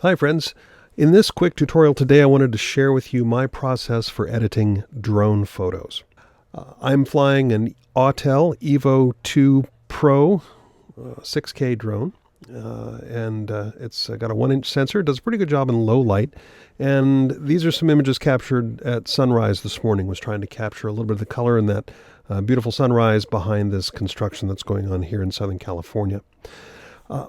Hi friends. In this quick tutorial today, I wanted to share with you my process for editing drone photos. I'm flying an Autel Evo 2 Pro 6K drone, and it's got a 1-inch sensor. It does a pretty good job in low light. And these are some images captured at sunrise this morning. Was trying to capture a little bit of the color in that beautiful sunrise behind this construction that's going on here in Southern California.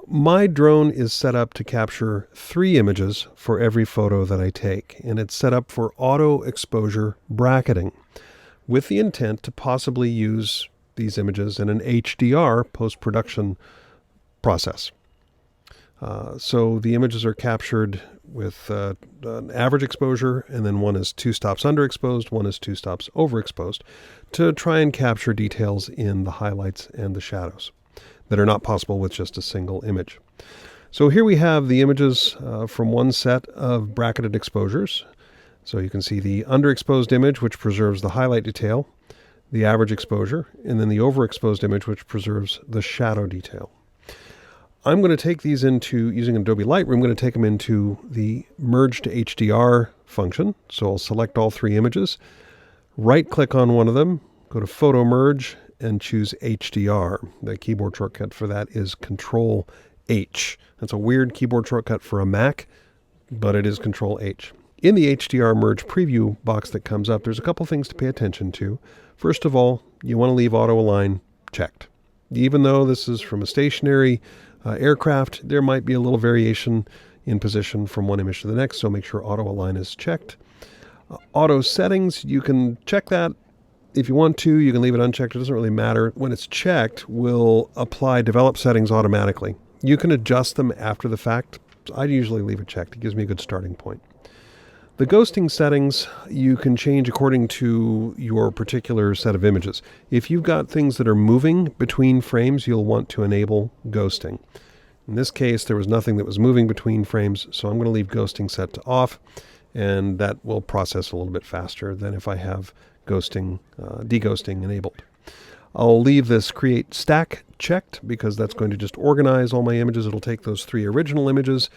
My drone is set up to capture 3 images for every photo that I take, and it's set up for auto exposure bracketing with the intent to possibly use these images in an HDR post-production process. So the images are captured with an average exposure, and then one is 2 stops underexposed, one is 2 stops overexposed, to try and capture details in the highlights and the shadows that are not possible with just a single image. So here we have the images from one set of bracketed exposures. So you can see the underexposed image, which preserves the highlight detail, the average exposure, and then the overexposed image, which preserves the shadow detail. I'm going to take these into, using Adobe Lightroom, I'm going to take them into the Merge to HDR function. So I'll select all 3 images, right-click on one of them, go to Photo Merge, and choose HDR. The keyboard shortcut for that is Control H. That's a weird keyboard shortcut for a Mac, but it is Control H. In the HDR Merge preview box that comes up, there's a couple things to pay attention to. First of all, you want to leave Auto Align checked. Even though this is from a stationary aircraft, there might be a little variation in position from one image to the next, so make sure Auto Align is checked. Auto Settings, you can check that. If you want to, you can leave it unchecked. It doesn't really matter. When it's checked, we'll apply develop settings automatically. You can adjust them after the fact. I usually leave it checked. It gives me a good starting point. The ghosting settings you can change according to your particular set of images. If you've got things that are moving between frames, you'll want to enable ghosting. In this case, there was nothing that was moving between frames, so I'm going to leave ghosting set to off, and that will process a little bit faster than if I have deghosting enabled. I'll leave this create stack checked because that's going to just organize all my images. It'll take those 3 original images,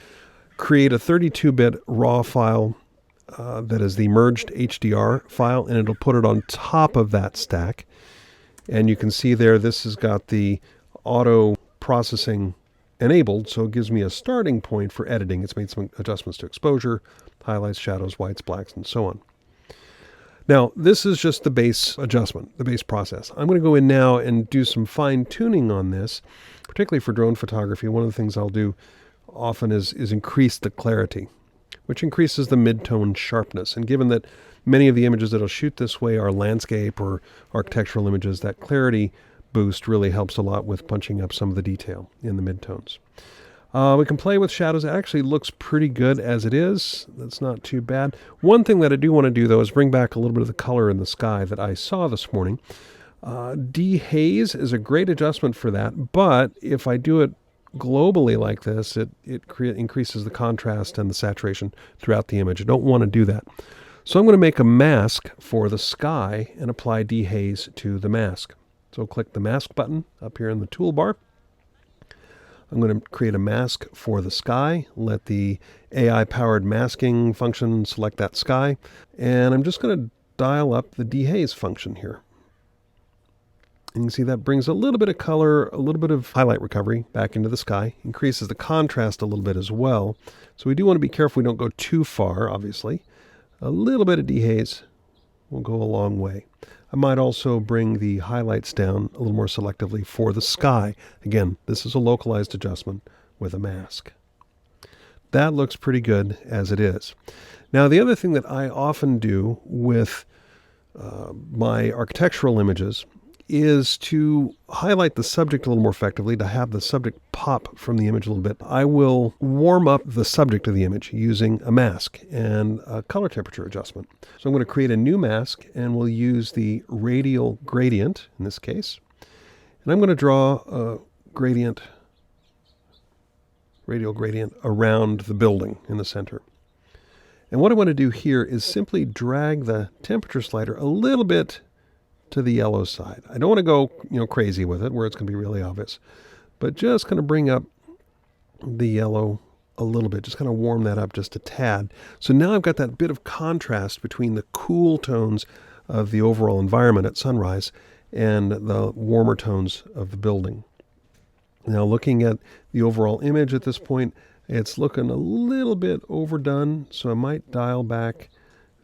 create a 32-bit raw file that is the merged HDR file, and it'll put it on top of that stack. And you can see there, this has got the auto processing enabled, so it gives me a starting point for editing. It's made some adjustments to exposure, highlights, shadows, whites, blacks, and so on. Now, this is just the base adjustment, the base process. I'm going to go in now and do some fine tuning on this, particularly for drone photography. One of the things I'll do often is increase the clarity, which increases the mid-tone sharpness. And given that many of the images that I'll shoot this way are landscape or architectural images, that clarity boost really helps a lot with punching up some of the detail in the midtones. We can play with shadows. It actually looks pretty good as it is. That's not too bad. One thing that I do want to do, though, is bring back a little bit of the color in the sky that I saw this morning. Dehaze is a great adjustment for that, but if I do it globally like this, it increases the contrast and the saturation throughout the image. I don't want to do that. So I'm going to make a mask for the sky and apply dehaze to the mask. So click the mask button up here in the toolbar. I'm going to create a mask for the sky, let the AI-powered masking function select that sky, and I'm just going to dial up the dehaze function here. And you can see that brings a little bit of color, a little bit of highlight recovery back into the sky, increases the contrast a little bit as well. So we do want to be careful we don't go too far, obviously. A little bit of dehaze will go a long way. I might also bring the highlights down a little more selectively for the sky. Again, this is a localized adjustment with a mask. That looks pretty good as it is. Now, the other thing that I often do with my architectural images is to highlight the subject a little more effectively, to have the subject pop from the image a little bit. I will warm up the subject of the image using a mask and a color temperature adjustment. So I'm going to create a new mask, and we'll use the radial gradient in this case. And I'm going to draw a radial gradient around the building in the center. And what I want to do here is simply drag the temperature slider a little bit to the yellow side. I don't want to go, crazy with it where it's going to be really obvious, but just going to bring up the yellow a little bit, just kind of warm that up just a tad. So now I've got that bit of contrast between the cool tones of the overall environment at sunrise and the warmer tones of the building. Now looking at the overall image at this point, it's looking a little bit overdone, so I might dial back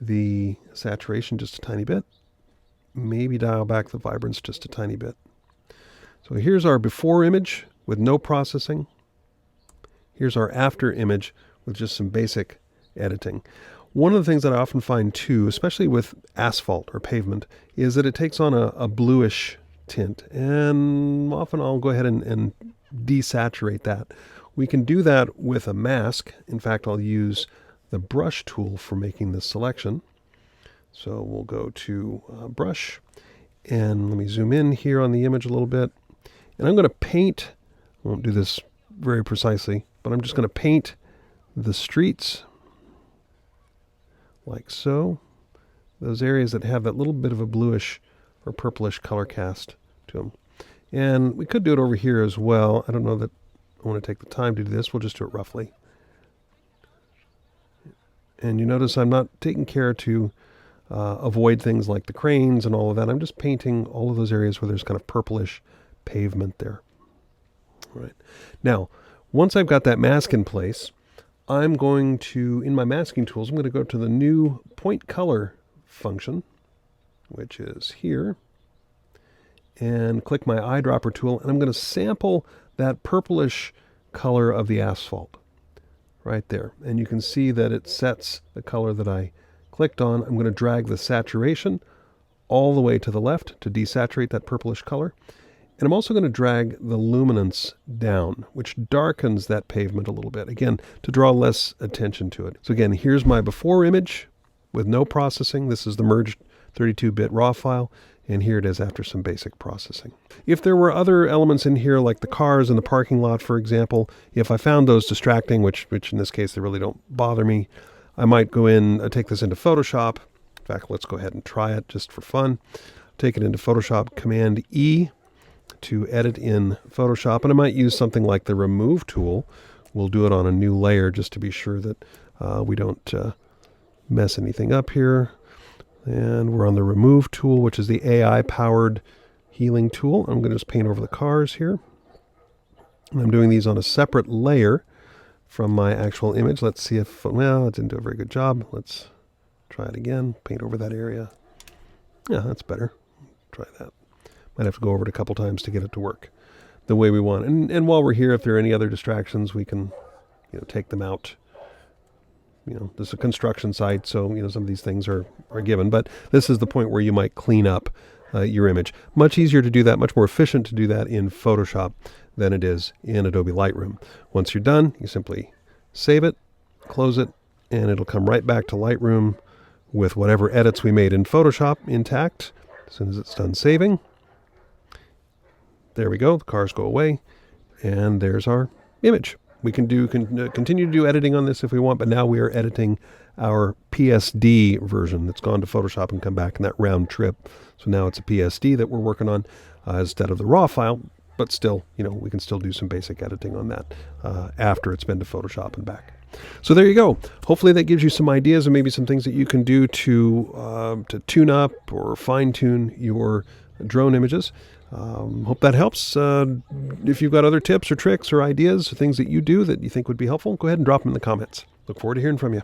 the saturation just a tiny bit. Maybe dial back the vibrance just a tiny bit. So here's our before image with no processing. Here's our after image with just some basic editing. One of the things that I often find too, especially with asphalt or pavement, is that it takes on a bluish tint, and often I'll go ahead and desaturate that. We can do that with a mask. In fact, I'll use the brush tool for making this selection. So we'll go to brush, and let me zoom in here on the image a little bit. And I'm going to paint, I won't do this very precisely, but I'm just going to paint the streets like so. Those areas that have that little bit of a bluish or purplish color cast to them. And we could do it over here as well. I don't know that I want to take the time to do this. We'll just do it roughly. And you notice I'm not taking care to avoid things like the cranes and all of that. I'm just painting all of those areas where there's kind of purplish pavement there. All right. Now, once I've got that mask in place, I'm going to, in my masking tools, I'm going to go to the new point color function, which is here, and click my eyedropper tool, and I'm going to sample that purplish color of the asphalt right there. And you can see that it sets the color that I clicked on. I'm going to drag the saturation all the way to the left to desaturate that purplish color. And I'm also going to drag the luminance down, which darkens that pavement a little bit, again, to draw less attention to it. So again, here's my before image with no processing. This is the merged 32-bit RAW file, and here it is after some basic processing. If there were other elements in here, like the cars in the parking lot, for example, if I found those distracting, which in this case they really don't bother me, I might go in, take this into Photoshop. In fact, let's go ahead and try it just for fun. Take it into Photoshop, Command E, to edit in Photoshop, and I might use something like the remove tool. We'll do it on a new layer just to be sure that we don't mess anything up here. And we're on the remove tool, which is the AI powered healing tool. I'm going to just paint over the cars here. And I'm doing these on a separate layer from my actual image. Let's see if, well, it didn't do a very good job. Let's try it again. Paint over that area. Yeah, that's better. Try that. Might have to go over it a couple times to get it to work the way we want. And while we're here, if there are any other distractions, we can, take them out. This is a construction site, so some of these things are given. But this is the point where you might clean up your image. Much easier to do that, much more efficient to do that in Photoshop than it is in Adobe Lightroom. Once you're done, you simply save it, close it, and it'll come right back to Lightroom with whatever edits we made in Photoshop intact. As soon as it's done saving, there we go. The cars go away, and there's our image. We can continue to do editing on this if we want, but now we are editing our PSD version that's gone to Photoshop and come back in that round trip. So now it's a PSD that we're working on instead of the RAW file, but still, we can still do some basic editing on that after it's been to Photoshop and back. So there you go. Hopefully that gives you some ideas and maybe some things that you can do to tune up or fine-tune your drone images. Hope that helps. If you've got other tips or tricks or ideas or things that you do that you think would be helpful, go ahead and drop them in the comments. Look forward to hearing from you.